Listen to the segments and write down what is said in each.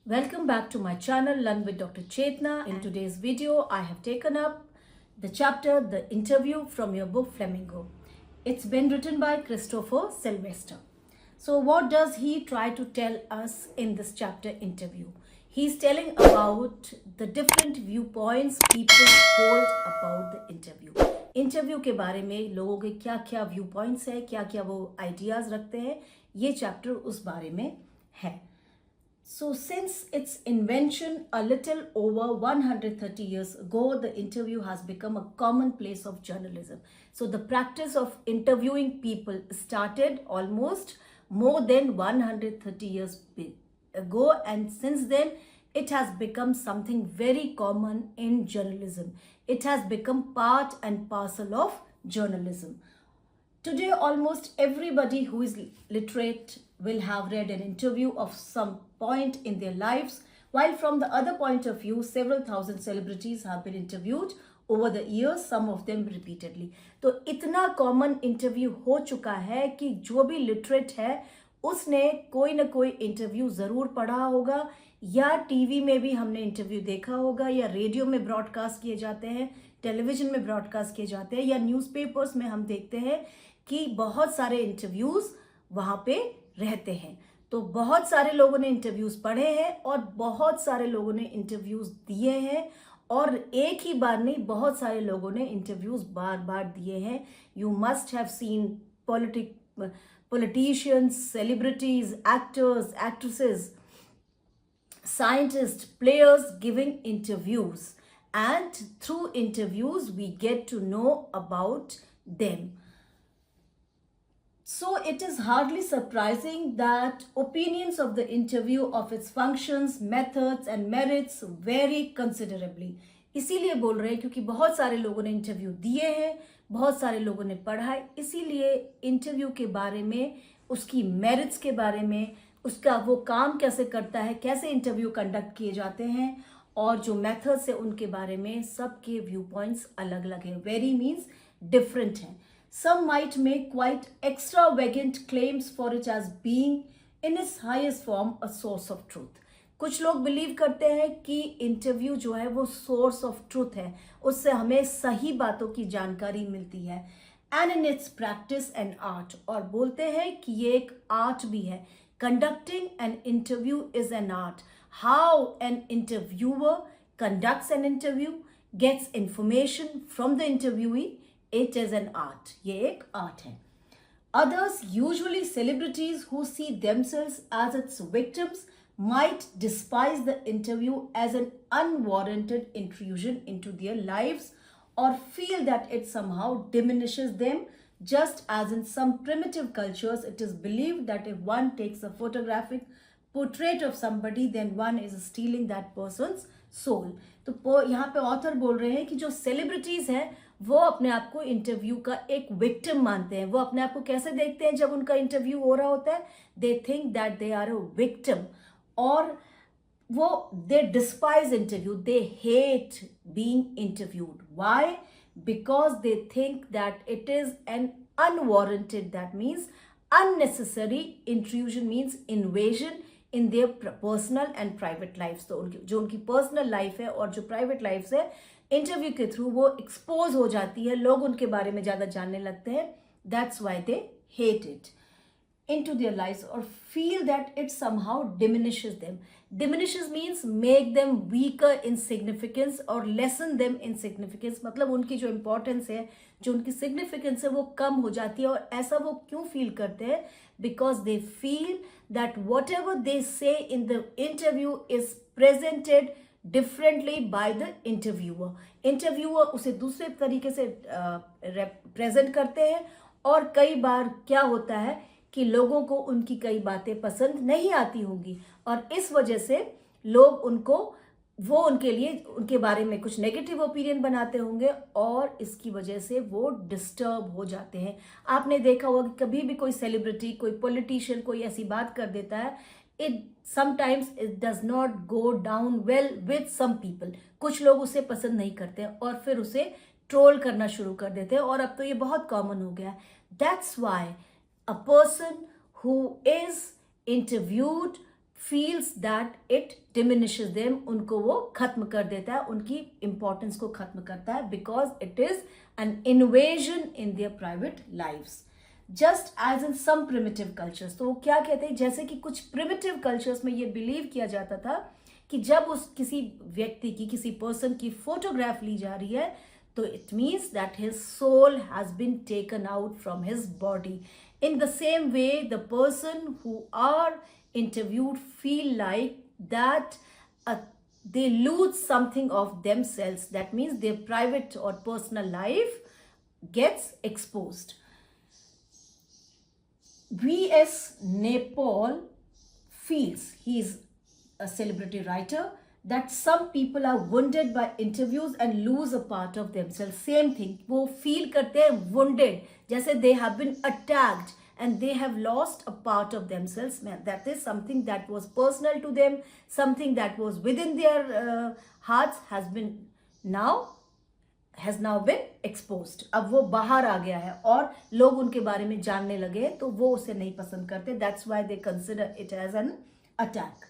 Welcome back to my channel Learn with Dr. Chetna. In today's video, I have taken up the chapter The Interview from your book Flamingo. It's been written by Christopher Sylvester. So what does he try to tell us in this chapter Interview? He's telling about the different viewpoints people hold about the interview. Interview के बारे में लोगों के क्या क्या view points है, क्या क्या वो आइडियाज रखते हैं, ये चैप्टर उस बारे में है. So since its invention a little over 130 years ago, the interview has become a commonplace of journalism. So the practice of interviewing people started almost more than 130 years ago, and since then it has become something very common in journalism. It has become part and parcel of journalism. Today, almost everybody who is literate will have read an interview of some point in their lives, while from the other point of view, several thousand celebrities have been interviewed over the years, some of them repeatedly. तो इतना common interview हो चुका है कि जो भी literate है उसने कोई ना कोई इंटरव्यू ज़रूर पढ़ा होगा, या टीवी में भी हमने इंटरव्यू देखा होगा, या रेडियो में ब्रॉडकास्ट किए जाते हैं, टेलीविज़न में ब्रॉडकास्ट किए जाते हैं, या न्यूज़पेपर्स में हम देखते हैं कि बहुत सारे इंटरव्यूज़ वहाँ पे रहते हैं. तो बहुत सारे लोगों ने इंटरव्यूज़ पढ़े हैं और बहुत सारे लोगों ने इंटरव्यूज़ दिए हैं, और एक ही बार नहीं, बहुत सारे लोगों ने इंटरव्यूज़ बार बार दिए हैं. You must have seen politicians, celebrities, actors, actresses, scientists, players giving interviews, and through interviews we get to know about them. So it is hardly surprising that opinions of the interview, of its functions, methods and merits vary considerably. इसीलिए बोल रहे हैं क्योंकि बहुत सारे लोगों ने interview दिए हैं, बहुत सारे लोगों ने पढ़ा है, इसीलिए इंटरव्यू के बारे में, उसकी मेरिट्स के बारे में, उसका वो काम कैसे करता है, कैसे इंटरव्यू कंडक्ट किए जाते हैं, और जो मेथड्स है उनके बारे में सबके व्यू पॉइंट्स अलग अलग हैं. वेरी मीन्स डिफरेंट हैं. Some might make quite extravagant claims for it as being in its highest form a source of truth. कुछ लोग बिलीव करते हैं कि इंटरव्यू जो है वो सोर्स ऑफ ट्रूथ है, उससे हमें सही बातों की जानकारी मिलती है. And in its practice and art, और बोलते हैं कि ये एक आर्ट भी है. Conducting an interview is an art. How an interviewer conducts an interview, gets information from the interviewee, it is an art. ये एक आर्ट है. Others, usually celebrities who see themselves as its victims, might despise the interview as an unwarranted intrusion into their lives, or feel that it somehow diminishes them. Just as in some primitive cultures, it is believed that if one takes a photographic portrait of somebody, then one is stealing that person's soul. तो यहाँ पे author बोल रहे हैं कि जो celebrities हैं वो अपने आप को इंटरव्यू का एक विक्टिम मानते हैं. वो अपने आप को कैसे देखते हैं जब उनका इंटरव्यू हो रहा होता है? They think that they are a victim, और वो they despise interview, they hate being interviewed. Why? Because they think that it is an unwarranted, that means unnecessary intrusion, means invasion in their personal and private lives. तो जो उनकी personal life है और जो private life है, interview के through वो expose हो जाती है, लोग उनके बारे में ज़्यादा जानने लगते हैं. That's why they hate it into their lives, or feel that it somehow diminishes them. Diminishes means make them weaker in significance or lessen them in significance. मतलब उनकी जो importance है, जो उनकी significance है, वो कम हो जाती है. और ऐसा वो क्यों फील करते हैं? Because they feel that whatever they say in the interview is presented differently by the interviewer. Interviewer उसे दूसरे तरीके से present करते हैं, और कई बार क्या होता है कि लोगों को उनकी कई बातें पसंद नहीं आती होंगी, और इस वजह से लोग वो उनके लिए, उनके बारे में कुछ नेगेटिव ओपिनियन बनाते होंगे, और इसकी वजह से वो डिस्टर्ब हो जाते हैं. आपने देखा होगा कि कभी भी कोई सेलिब्रिटी, कोई पॉलिटिशियन कोई ऐसी बात कर देता है, sometimes it does not go down well with some people. कुछ लोग उसे पसंद नहीं करते और फिर उसे ट्रोल करना शुरू कर देते हैं, और अब तो ये बहुत कॉमन हो गया. That's why a person who is interviewed feels that it diminishes them, उनको वो खत्म कर देता है, उनकी importance को खत्म करता है, because it is an invasion in their private lives. Just as in some primitive cultures, तो वो क्या कहते हैं, जैसे कि कुछ primitive cultures में ये believe किया जाता था कि जब उस किसी व्यक्ति की, किसी पर्सन की फोटोग्राफ ली जा रही है, तो it means that his soul has been taken out from his body. In the same way, the person who are interviewed feel like that they lose something of themselves. That means their private or personal life gets exposed. V.S. Naipaul feels, he is a celebrity writer, that some people are wounded by interviews and lose a part of themselves. Same thing, वो feel करते हैं wounded, जैसे they have been attacked and they have lost a part of themselves. That is something that was personal to them, something that was within their hearts has now been exposed. अब वो बाहर आ गया है और लोग उनके बारे में जानने लगे, तो वो उसे नहीं पसंद करते. That's why they consider it as an attack.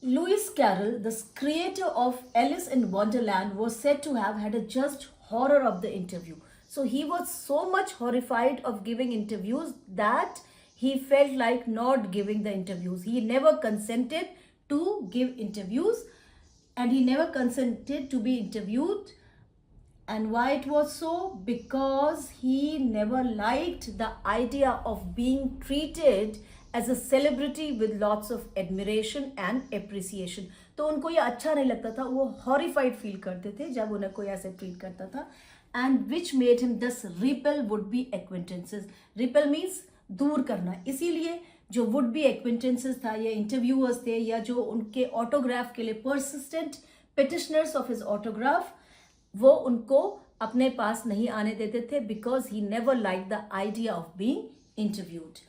Lewis Carroll, the creator of Alice in Wonderland, was said to have had a just horror of the interview. So he was so much horrified of giving interviews that he felt like not giving the interviews. He never consented to give interviews, and he never consented to be interviewed. And why it was so? Because he never liked the idea of being treated as a celebrity with lots of admiration and appreciation. तो उनको ये अच्छा नहीं लगता था, वो horrified feel करते थे जब उन्हें कोई ऐसे treat करता था, and which made him thus repel would-be acquaintances. Repel means दूर करना. इसीलिए जो would-be acquaintances था या interviewers थे या जो उनके autograph के लिए persistent petitioners of his autograph, वो उनको अपने पास नहीं आने देते थे, because he never liked the idea of being interviewed.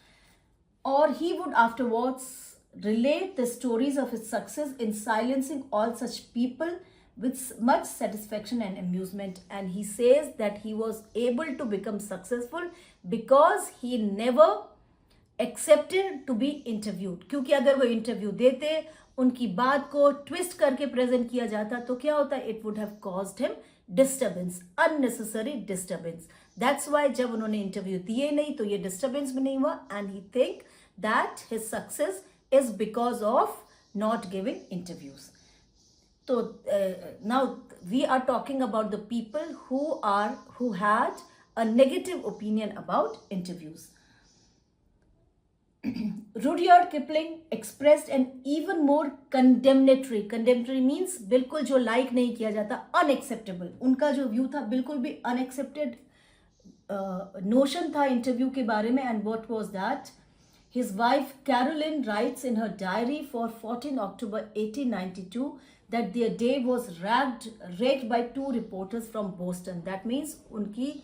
Or he would afterwards relate the stories of his success in silencing all such people with much satisfaction and amusement. And he says that he was able to become successful because he never accepted to be interviewed. क्योंकि अगर वो interview देते, उनकी बात को twist करके present किया जाता, तो क्या होता? It would have caused him disturbance, unnecessary disturbance. That's why जब उन्होंने interview दिए नहीं, तो ये disturbance भी नहीं हुआ, and he think that his success is because of not giving interviews. So now we are talking about the people who had a negative opinion about interviews. Rudyard Kipling expressed an even more condemnatory means बिल्कुल जो like नहीं किया जाता, unacceptable. उनका जो view था बिल्कुल भी unaccepted notion था interview के बारे में. And what was that? His wife Caroline writes in her diary for 14 October 1892 that their day was raked by two reporters from Boston. That means उनकी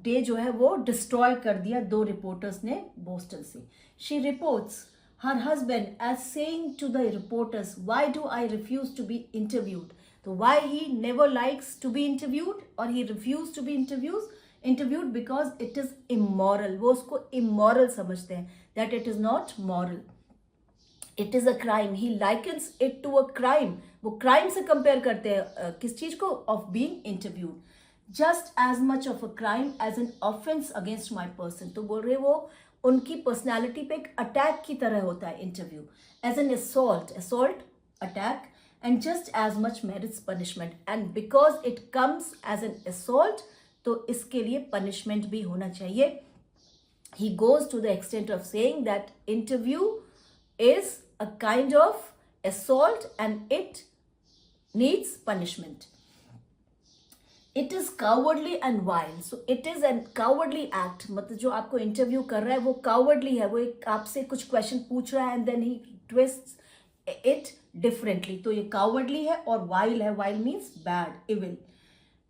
day जो है वो destroy कर दिया दो reporters ने Boston से. She reports her husband as saying to the reporters, why do I refuse to be interviewed? So why he never likes to be interviewed, or he refused to be interviewed because it is immoral. वो उसको immoral समझते हैं, that it is not moral. It is a crime. He likens it to a crime. वो crime से compare करते हैं किस चीज को? Of being interviewed. Just as much of a crime as an offense against my person. तो बोल रहे वो उनकी personality पे एक attack की तरह होता है interview. As an assault, attack, and just as much merits punishment. And because it comes as an assault, तो इसके लिए punishment भी होना चाहिए. He goes to the extent of saying that interview is a kind of assault and it needs punishment. It is cowardly and vile. So it is a cowardly act. मतलब जो आपको interview कर रहा है वो cowardly है. वो एक आपसे कुछ question पूछ रहा है and then he twists it differently. तो ये cowardly है और vile है. Vile means bad, evil.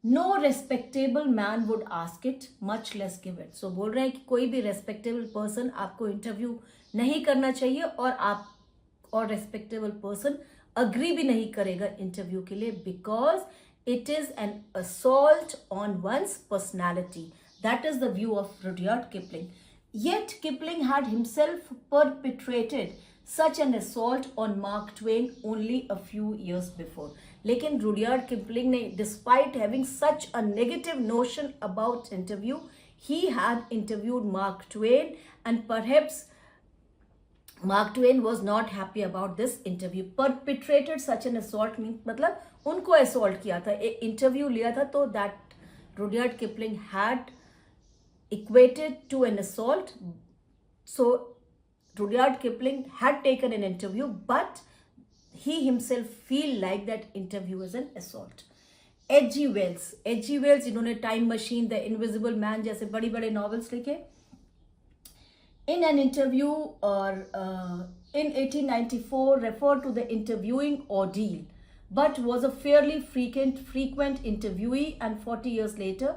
No respectable man would ask it, much less give it. So बोल रहे हैं कि कोई भी respectable person आपको interview नहीं करना चाहिए और respectable person agree भी नहीं करेगा interview के लिए, because it is an assault on one's personality. That is the view of Rudyard Kipling. Yet Kipling had himself perpetrated such an assault on Mark Twain only a few years before. लेकिन Rudyard Kipling ने, despite having such a negative notion about interview, he had interviewed Mark Twain, and perhaps Mark Twain was not happy about this interview. Perpetrated such an assault means मतलब उनको assault किया था, एक interview लिया था, तो that Rudyard Kipling had equated to an assault. So Rudyard Kipling had taken an interview, but he himself feel like that interview is an assault. H.G. Wells इन्होंने time machine, the invisible man जैसे बड़ी बड़े novels लिखे. In an interview in 1894 referred to the interviewing ordeal, but was a fairly frequent interviewee, and 40 years later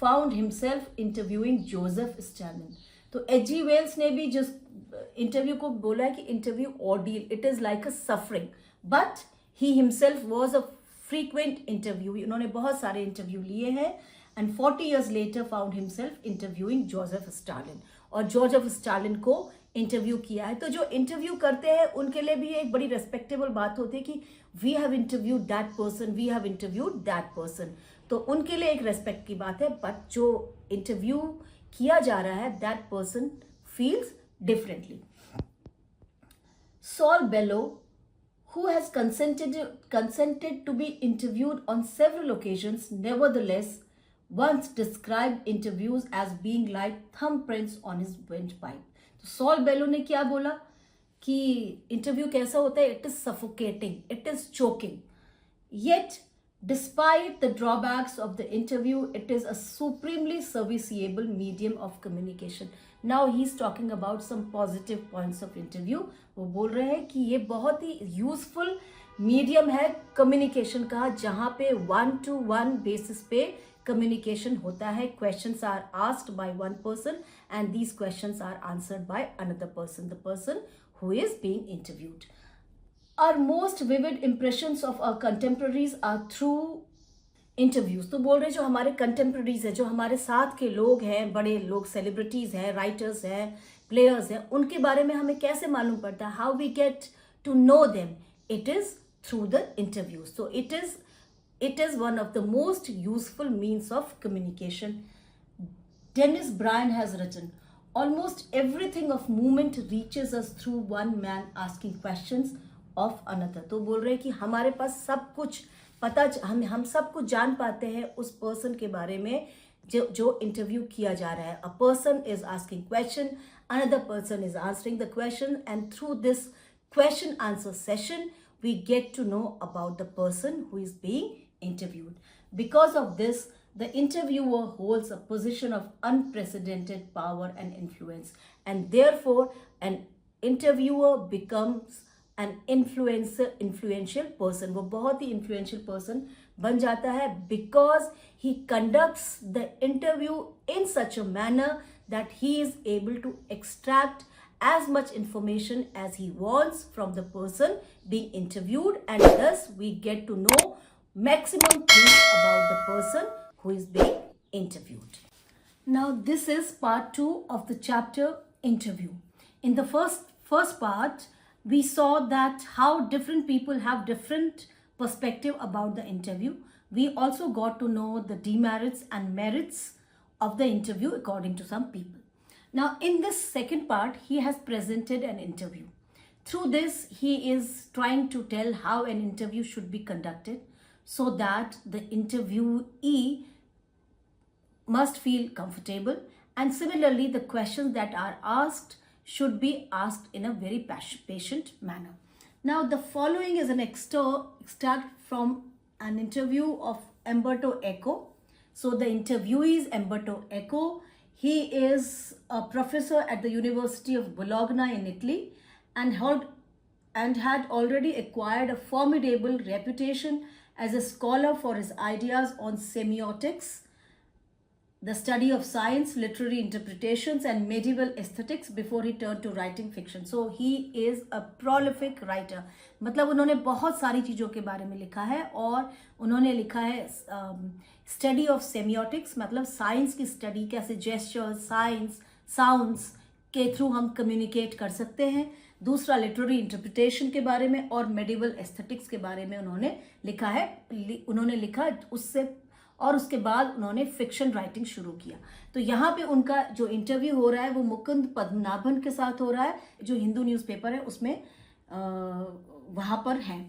found himself interviewing Joseph Stalin. तो H.G. Wells ने भी जिस interview को बोला है कि interview ordeal, it is like a suffering, but he himself was a frequent interview. उन्होंने बहुत सारे इंटरव्यू लिए हैं, and 40 years later found himself interviewing Joseph Stalin, और जोसेफ स्टालिन को इंटरव्यू किया है. तो जो इंटरव्यू करते हैं उनके लिए भी एक बड़ी रेस्पेक्टेबल बात होती है कि we have interviewed that person, we have interviewed that person. तो उनके लिए एक रेस्पेक्ट की बात है, बट जो इंटरव्यू किया जा रहा है that person feels differently. Saul Bellow, who has consented to be interviewed on several occasions, nevertheless once described interviews as being like thumbprints on his windpipe. तो Saul Bellow ने क्या बोला कि इंटरव्यू कैसा होता है? It is suffocating, it is choking. Yet despite the drawbacks of the interview, it is a supremely serviceable medium of communication. Now he is talking about some positive points of interview. वो बोल रहे हैं कि ये बहुत ही useful medium है communication का, जहाँ पे 1-to-1 बेसिस पे कम्युनिकेशन होता है. Questions are asked by one person and these questions are answered by another person, the person who is being interviewed. Our most vivid impressions of our contemporaries are through interviews. तो बोल रहे जो हमारे contemporaries है, जो हमारे साथ के लोग हैं, बड़े लोग, सेलिब्रिटीज हैं, राइटर्स हैं, प्लेयर्स हैं, उनके बारे में हमें कैसे मालूम पड़ता है? How we get to know them? It is through the interviews. So it is one of the most useful means of communication. Dennis Bryan has written, almost everything of moment reaches us through one man asking questions of another. तो बोल रहे कि हमारे पास सब कुछ पता, हम सब कुछ जान पाते हैं उस पर्सन के बारे में जो इंटरव्यू किया जा रहा है. A person is asking question, another person is answering the question, and through this question answer session we get to know about the person who is being interviewed. Because of this, the interviewer holds a position of unprecedented power and influence, and therefore an interviewer becomes an influential person. वो बहुत ही influential person बन जाता है, because he conducts the interview in such a manner that he is able to extract as much information as he wants from the person being interviewed, and thus we get to know maximum things about the person who is being interviewed. Now this is part 2 of the chapter interview. In the first part, we saw that how different people have different perspective about the interview. We also got to know the demerits and merits of the interview according to some people. Now in this second part, he has presented an interview. Through this, he is trying to tell how an interview should be conducted so that the interviewee must feel comfortable, and similarly the questions that are asked should be asked in a very patient manner. Now the following is an extract from an interview of Umberto Eco. So the interviewee is Umberto Eco. He is a professor at the University of Bologna in Italy, and had already acquired a formidable reputation as a scholar for his ideas on semiotics, the study of science, literary interpretations, and medieval aesthetics before he turned to writing fiction. So he is a prolific writer. मतलब उन्होंने बहुत सारी चीज़ों के बारे में लिखा है, और उन्होंने लिखा है स्टडी ऑफ सेमियोटिक्स, मतलब साइंस की स्टडी, कैसे जेस्चर, साइंस, साउंड्स के थ्रू हम कम्युनिकेट कर सकते हैं। दूसरा लिटरेरी इंटरप्रिटेशन के बारे में और मेडिवल एस्थेटिक्स के बारे में उन्होंने लिखा है। उन्होंने लिखा उससे, और उसके बाद उन्होंने फिक्शन राइटिंग शुरू किया। तो यहाँ पे उनका जो इंटरव्यू हो रहा है वो मुकुंद पद्मनाभन के साथ हो रहा है, जो हिंदू न्यूज़पेपर है उसमें वहाँ पर है।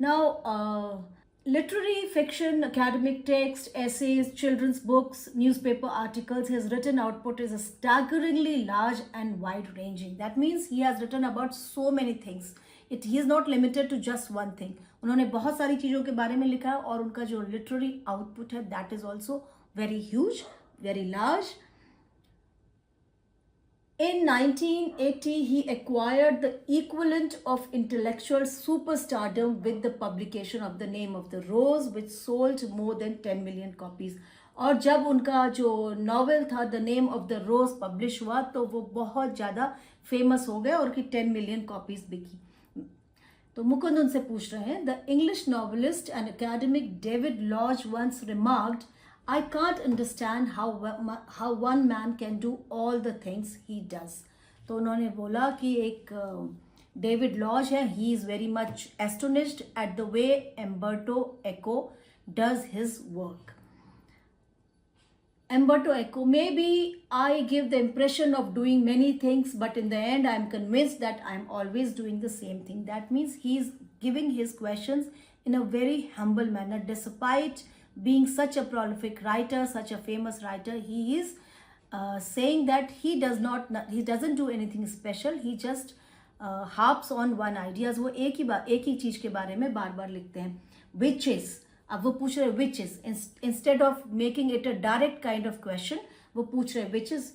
Now literary fiction, academic text, essays, children's books, newspaper articles, his written output is staggeringly large and wide-ranging. That means he has written about so many things. He is not limited to just one thing. उन्होंने बहुत सारी चीज़ों के बारे में लिखा है और उनका जो literary output है that is also very huge, very large. In 1980, he acquired the equivalent of intellectual superstardom with the publication of The Name of the Rose, which sold more than 10 million copies. और जब उनका जो novel था the name of the rose publish हुआ तो वो बहुत ज़्यादा फेमस हो गया और कि 10 मिलियन कॉपीज बिकी। तो मुकुंद उनसे पूछ रहे हैं, the English novelist and academic David Lodge once remarked, I can't understand how one man can do all the things he does. तो उन्होंने बोला कि एक डेविड लॉज है, he is very much astonished at the way Umberto Eco does his work. Umberto Eco, maybe I give the impression of doing many things, but in the end I am convinced that I am always doing the same thing. That means he is giving his questions in a very humble manner, despite being such a prolific writer, such a famous writer. He is saying that he doesn't do anything special. He just harps on one ideas. वो एक ही चीज के बारे में बार बार लिखते हैं. Witches, अब वो पूछ रहे witches, instead of making it a direct kind of question, वो पूछ रहे witches.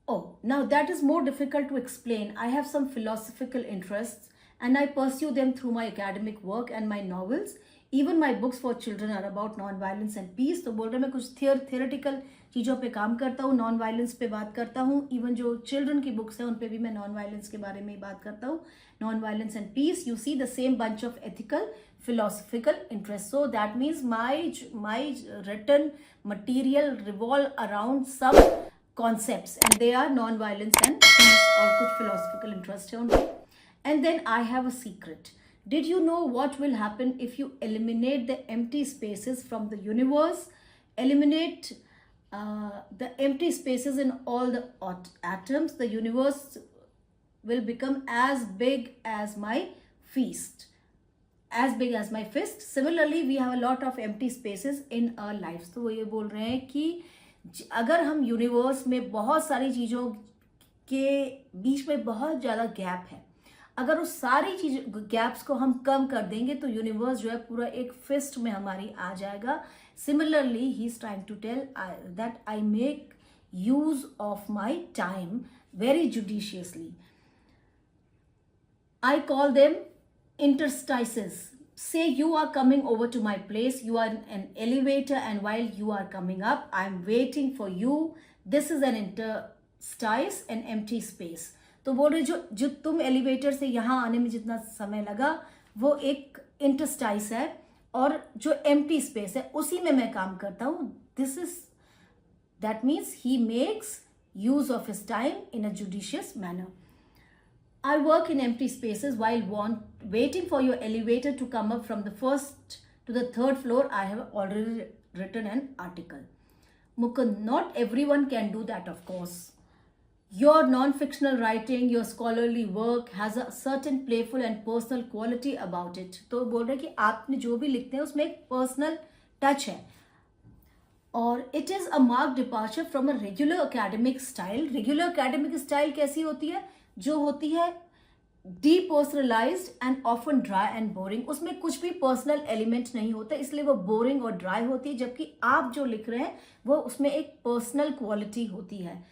Oh, now that is more difficult to explain. I have some philosophical interests and I pursue them through my academic work and my novels. Even my books for children are about non-violence and peace. तो बोल रहे मैं कुछ theoretical चीज़ों पे काम करता हूँ, नॉन वायलेंस पे बात करता हूँ. इवन जो चिल्ड्रन की बुक्स हैं उन पे भी मैं नॉन वायलेंस के बारे में ही बात करता हूँ. Non violence and peace, you see the same bunch of ethical philosophical interests. So that means my written material revolve around some concepts and they are non-violence and peace और कुछ philosophical interest है उनके. And then I have a secret. Did you know what will happen if you eliminate the empty spaces from the universe? Eliminate the empty spaces in all the atoms. The universe will become as big as my fist. As big as my fist. Similarly, we have a lot of empty spaces in our lives. तो वो ये बोल रहे हैं कि अगर हम universe में बहुत सारी चीज़ों के बीच में बहुत ज़्यादा गैप है, अगर उस सारी चीज गैप्स को हम कम कर देंगे तो यूनिवर्स जो है पूरा एक फिस्ट में हमारी आ जाएगा. Similarly he is trying to tell that I make use of my time very judiciously. I call them interstices. Say you are coming over to my place, you are in an elevator and while you are coming up, I am waiting for you. This is an interstice, an empty space. तो बोल रहे जो तुम elevator से यहाँ आने में जितना समय लगा वो एक इंटरस्टाइस है और जो एम्प्टी स्पेस है उसी में मैं काम करता हूँ. That means he makes use of his time in a judicious manner. I work in empty spaces while waiting for your elevator to come up from the first to the third floor. I have already written an article. Mukund, not everyone can do that, of course. Your non-fictional writing, your scholarly work has a certain playful and personal quality about it. तो बोल रहे कि आपने जो भी लिखते हैं उसमें एक personal touch है. और it is a marked departure from a regular academic style. Regular academic style कैसी होती है? जो होती है depersonalized and often dry and boring. उसमें कुछ भी पर्सनल एलिमेंट नहीं होता, इसलिए वो बोरिंग और ड्राई होती है. जबकि आप जो लिख रहे हैं वो उसमें एक पर्सनल क्वालिटी होती है.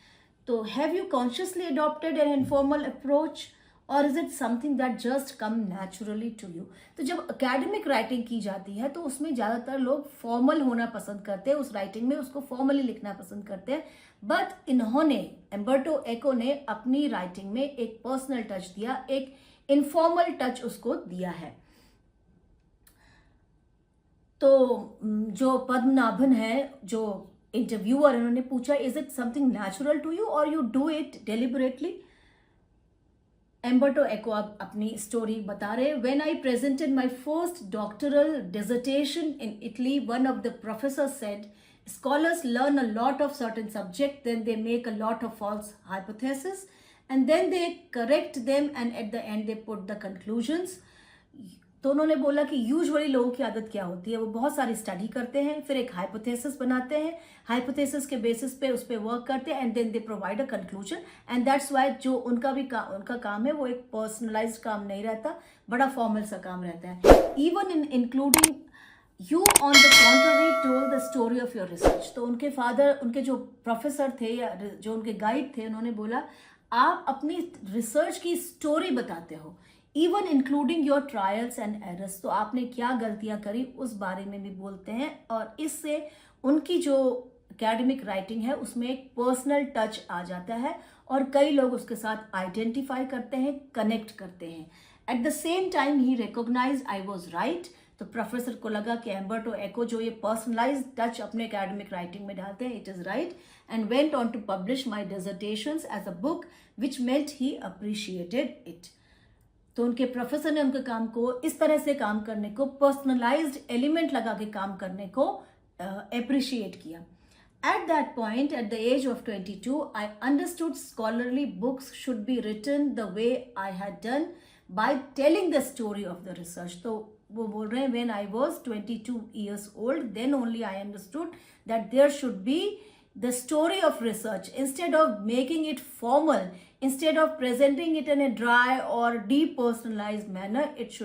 तो have you consciously adopted an informal approach और is it something that just come naturally to you. तो जब एकेडमिक राइटिंग की जाती है तो उसमें ज़्यादातर लोग फॉर्मल होना पसंद करते हैं, उस राइटिंग में उसको फॉर्मली लिखना पसंद करते हैं. बट इन्होंने एम्बर्टो एको ने अपनी राइटिंग में एक पर्सनल टच दिया, एक इनफॉर्मल टच उसको दिया है. तो जो पद्मनाभन है, जो इंटरव्यूअर, उन्होंने पूछा is it something natural to you or you do it deliberately? Umberto Eco आप अपनी स्टोरी बता रहे, when I presented my first doctoral dissertation in Italy, one of the professor said scholars learn a lot of certain subject, then they make a lot of false hypotheses, and then they correct them, and at the end they put the conclusions. तो उन्होंने बोला कि usually लोगों की आदत क्या होती है, वो बहुत सारी स्टडी करते हैं, फिर एक हाइपोथेसिस बनाते हैं, हाइपोथेसिस के बेसिस पे उस पर वर्क करते हैं, and then they provide a conclusion, and that's why जो उनका काम है वो एक पर्सनलाइज्ड काम नहीं रहता, बड़ा फॉर्मल सा काम रहता है. Even in including you on the contrary told the story of your research. तो उनके फादर, उनके जो प्रोफेसर थे या जो उनके गाइड थे, उन्होंने बोला आप अपनी रिसर्च की स्टोरी बताते हो, even including your trials and errors. तो आपने क्या गलतियां करी उस बारे में भी बोलते हैं, और इससे उनकी जो एकेडमिक राइटिंग है उसमें एक पर्सनल टच आ जाता है, और कई लोग उसके साथ आइडेंटिफाई करते हैं, कनेक्ट करते हैं. At the same time he recognise I was right. तो प्रोफेसर को लगा कि एम्बर्टो एको जो ये पर्सनलाइज्ड टच अपने एकेडमिक राइटिंग में डालते हैं, it is right, and went on to publish my dissertations as a book which meant he appreciated it. तो उनके प्रोफेसर ने उनके काम को इस तरह से काम करने को, पर्सनलाइज्ड एलिमेंट लगा के काम करने को अप्रिशिएट किया. At that point, at the age of 22, I understood scholarly books should be written the way I had done by telling the story of the research. तो वो बोल रहे हैं when I was 22 years old, then only I understood that there should be the story of research. Instead of making it formal, instead of presenting it in a dry or depersonalized manner, it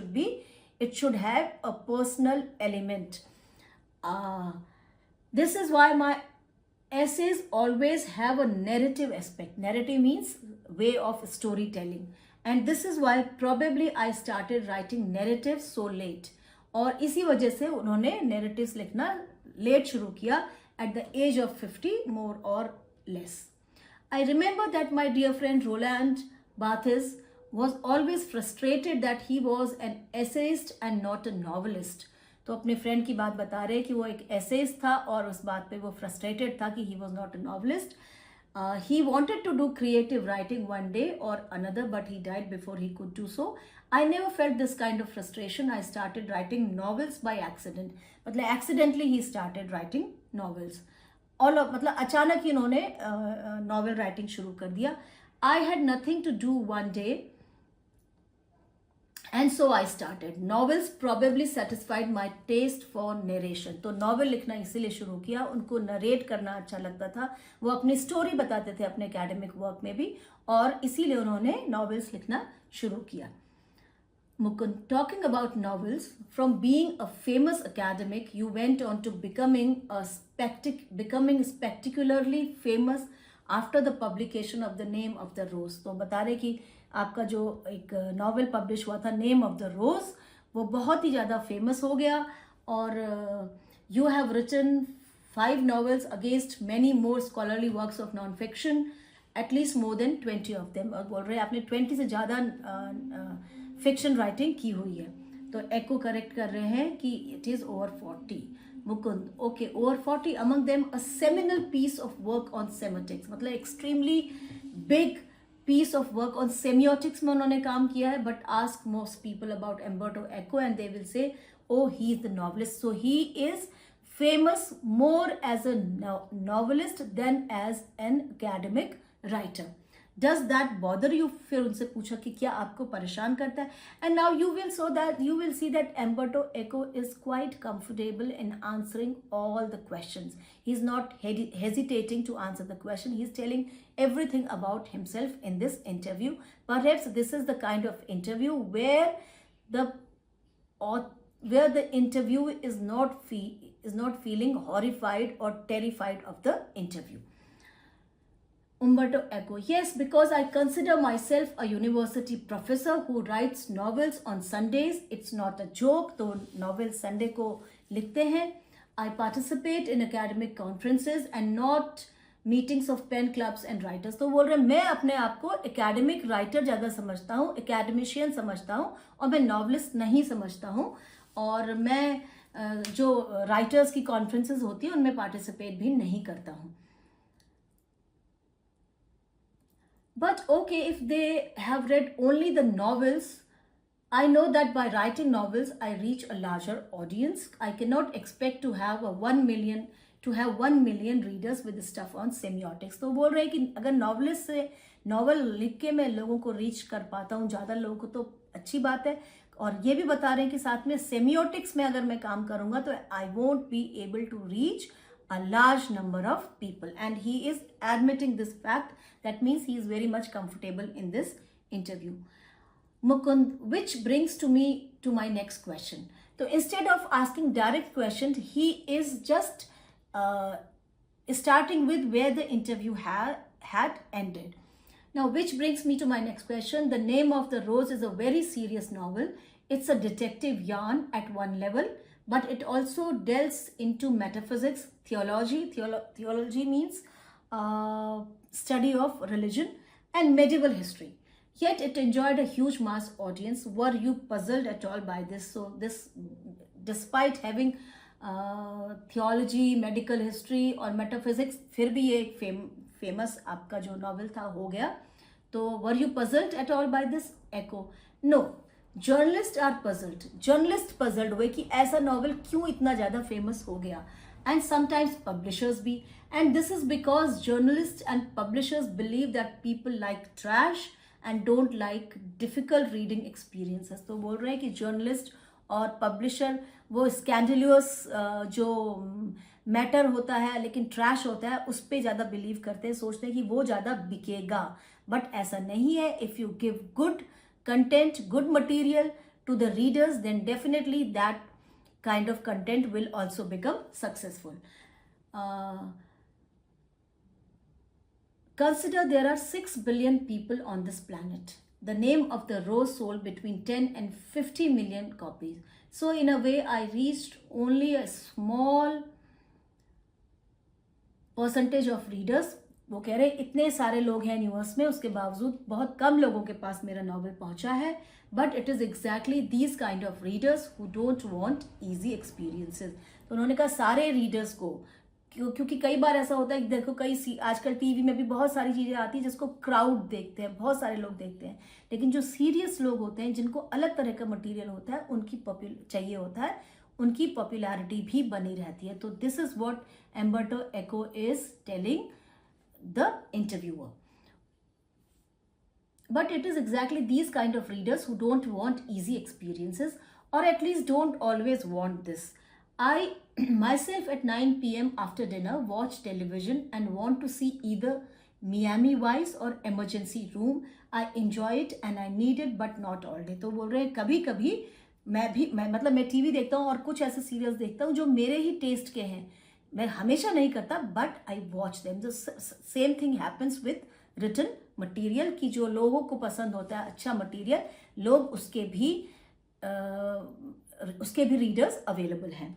should have a personal element. This is why my essays always have a narrative aspect. Narrative means way of storytelling. And this is why probably I started writing narratives so late. और इसी वजह से उन्होंने narratives लिखना late शुरू किया, at the age of 50 more or less. I remember that my dear friend Roland Barthes was always frustrated that he was an essayist and not a novelist. तो अपने फ्रेंड की बात बता रहे हैं कि वो एक एसेइस्ट था और उस बात पे वो फ्रस्ट्रेटेड था कि he was not a novelist. He wanted to do creative writing one day or another, but he died before he could do so. I never felt this kind of frustration. I started writing novels by accident. मतलब accidentally he started writing novels. और मतलब अचानक ही उन्होंने novel writing शुरू कर दिया. I had nothing to do one day, and so I started. Novels probably satisfied my taste for narration. तो novel लिखना इसीलिए शुरू किया, उनको नरेट करना अच्छा लगता था, वो अपनी स्टोरी बताते थे अपने एकेडमिक वर्क में भी, और इसीलिए उन्होंने नॉवेल्स लिखना शुरू किया. Mukund, talking about novels, from being a famous academic, you went on to becoming spectacularly famous after the publication of The Name of the Rose. तो बता रहे कि आपका जो एक नॉवेल पब्लिश हुआ था नेम ऑफ द रोज, वो बहुत ही ज़्यादा फेमस हो गया, और you have written 5 novels against many more scholarly works of non fiction, at least more than 20 of them. और बोल रहे हैं आपने 20 से ज़्यादा फिक्शन राइटिंग की हुई है. तो एको करेक्ट कर रहे हैं कि it is over 40. Mukund, okay, over 40. Among them a seminal piece of work on semantics, मतलब extremely big piece of work on semiotics में उन्होंने काम किया है. But ask most people about Umberto Eco and they will say, oh, he is the novelist. So he is famous more as a novelist than as an academic writer. Does that bother you? फिर उनसे पूछा कि क्या आपको परेशान करता है. And now you will see that Umberto Eco is quite comfortable in answering all the questions. He's not hesitating to answer the question. He's telling everything about himself in this interview. Perhaps this is the kind of interview where the interview is not feeling horrified or terrified of the interview. Umberto Eco, yes, because I consider myself a university professor who writes novels on Sundays. It's not a joke. तो novel Sunday को लिखते हैं. I participate in academic conferences and not meetings of PEN clubs and writers. तो बोल रहे मैं अपने आप को एकेडमिक राइटर ज़्यादा समझता हूँ, एकेडमिशियन समझता हूँ, और मैं नॉवलिस्ट नहीं समझता हूँ। और मैं जो राइटर्स की कॉन्फ्रेंसेस होती है उनमें पार्टिसिपेट भी नहीं करता हूँ। But okay, if they have read only the novels, I know that by writing novels, I reach a larger audience. I cannot expect to have 1 million readers with stuff on semiotics. तो बोल रहे हैं कि अगर novelist से novel लिख के मैं लोगों को रीच कर पाता हूँ, ज़्यादा लोगों को, तो अच्छी बात है। और ये भी बता रहे हैं कि साथ में सेमियोटिक्स में अगर मैं काम करूँगा तो I won't be able to reach a large number of people, and he is admitting this fact. That means he is very much comfortable in this interview. Mukund, which brings to my next question. So instead of asking direct questions, he is just starting with where the interview had ended. Now, which brings me to my next question. The Name of the Rose is a very serious novel. It's a detective yarn at one level, but it also delves into metaphysics, theology. Theology means study of religion, and medieval history. Yet it enjoyed a huge mass audience. Were you puzzled at all by this? So this, despite having theology, medical history और metaphysics, फिर भी ये एक famous आपका जो novel था हो गया. तो were you puzzled at all by this? Echo. No. Journalists are puzzled. Journalists puzzled हुए कि ऐसा novel क्यों इतना ज़्यादा famous हो गया. And sometimes publishers भी. And this is because journalists and publishers believe that people like trash and don't like difficult reading experiences. तो बोल रहे हैं कि journalist और publisher वो scandalous जो मैटर होता है लेकिन ट्रैश होता है उस पर ज़्यादा बिलीव करते हैं, सोचते हैं कि वो ज़्यादा बिकेगा. बट ऐसा नहीं है. If you give good content, good material to the readers, then definitely that kind of content will also become successful. Consider there are 6 billion people on this planet. The Name of the Rose sold between 10 and 50 million copies. So in a way, I reached only a small percentage of readers. वो कह रहे इतने सारे लोग हैं universe में, उसके बावजूद बहुत कम लोगों के पास मेरा नॉवल पहुंचा है. But it is exactly these kind of readers who don't want easy experiences. तो उन्होंने कहा सारे रीडर्स को, क्योंकि कई बार ऐसा होता है कि देखो कई आजकल टीवी में भी बहुत सारी चीज़ें आती हैं जिसको क्राउड देखते हैं, बहुत सारे लोग देखते हैं, लेकिन जो सीरियस लोग होते हैं जिनको अलग तरह का मटीरियल होता है उनकी चाहिए होता है, उनकी पॉपुलैरिटी भी बनी रहती है. तो this is what Umberto Eco is telling the interviewer. But it is exactly these kind of readers who don't want easy experiences, or at least don't always want this. I myself at 9 p.m. after dinner watch television and want to see either Miami Vice or Emergency Room. I enjoy it and I need it, but not all day. तो बोल रहे हैं कभी कभी मैं TV देखता हूँ और कुछ ऐसे सीरियल्स देखता हूँ जो मेरे ही टेस्ट के हैं. मैं हमेशा नहीं करता, बट आई वॉच देम. जो same thing happens with written material की जो लोगों को पसंद होता है अच्छा मटीरियल, लोग उसके भी रीडर्स अवेलेबल हैं.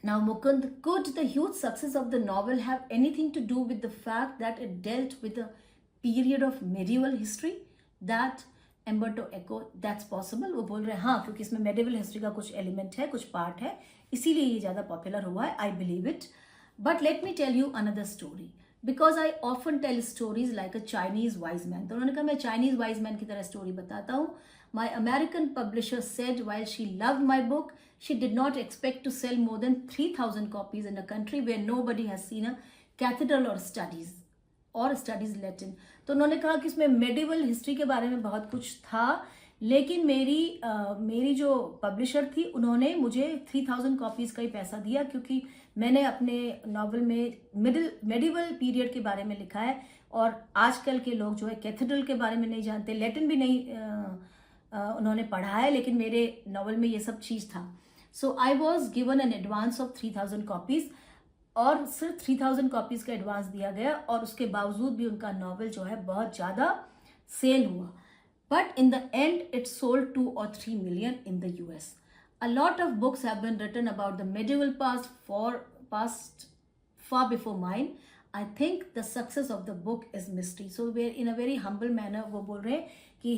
Now Mukund, could the huge success of the novel have anything to do with the fact that it dealt with a period of medieval history? That Umberto Eco, that's possible. वो बोल रहे हैं हाँ, क्योंकि इसमें medieval history का कुछ element है, कुछ पार्ट है, इसीलिए ये ज़्यादा पॉपुलर हुआ है. I believe it. But let me tell you another story, because I often tell stories like a Chinese wise man. तो उन्होंने कहा मैं चाइनीज वाइज मैन की तरह स्टोरी बताता हूँ. My American publisher said while she loved my book, she did not expect to sell more than 3,000 copies in a country where nobody has seen a cathedral और studies Latin. तो उन्होंने कहा कि इसमें medieval history के बारे में बहुत कुछ था, लेकिन मेरी जो पब्लिशर थी उन्होंने मुझे 3,000 कॉपीज़ का ही पैसा दिया, क्योंकि मैंने अपने नावल में मेडिवल पीरियड के बारे में लिखा है. और आजकल के लोग जो है कैथेड्रल के बारे में नहीं जानते, लैटिन भी नहीं उन्होंने पढ़ा है, लेकिन मेरे नावल में ये सब चीज़ था. So I was given an advance of 3,000 copies, और सिर्फ 3,000 कॉपीज़ का एडवांस दिया गया, और उसके बावजूद भी उनका नावल जो है बहुत ज़्यादा सेल हुआ. But in the end it sold 2 or 3 million in the US. A lot of books have been written about the medieval past far before mine. I think the success of the book is mystery. So we're in a very humble manner वो बोल रहे हैं कि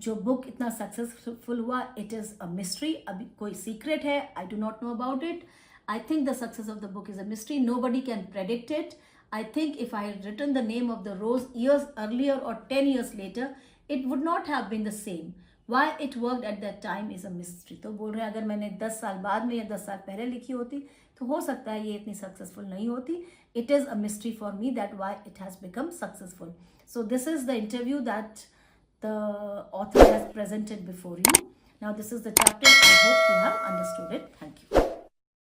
जो book इतना successful हुआ, it is a mystery. अभी कोई सीक्रेट है, I do not know about it. I think the success of the book is a mystery. Nobody can predict it. I think if I had written the name of the rose years earlier or 10 years later, it would not have been the same. Why it worked at that time is a mystery. तो बोल रहे हैं अगर मैंने 10 साल बाद में या 10 साल पहले लिखी होती तो हो सकता है ये इतनी सक्सेसफुल नहीं होती. It is a mystery for me that why it has become successful. So this is the interview that the author has presented before you. Now this is the chapter. I hope you have understood it. Thank you.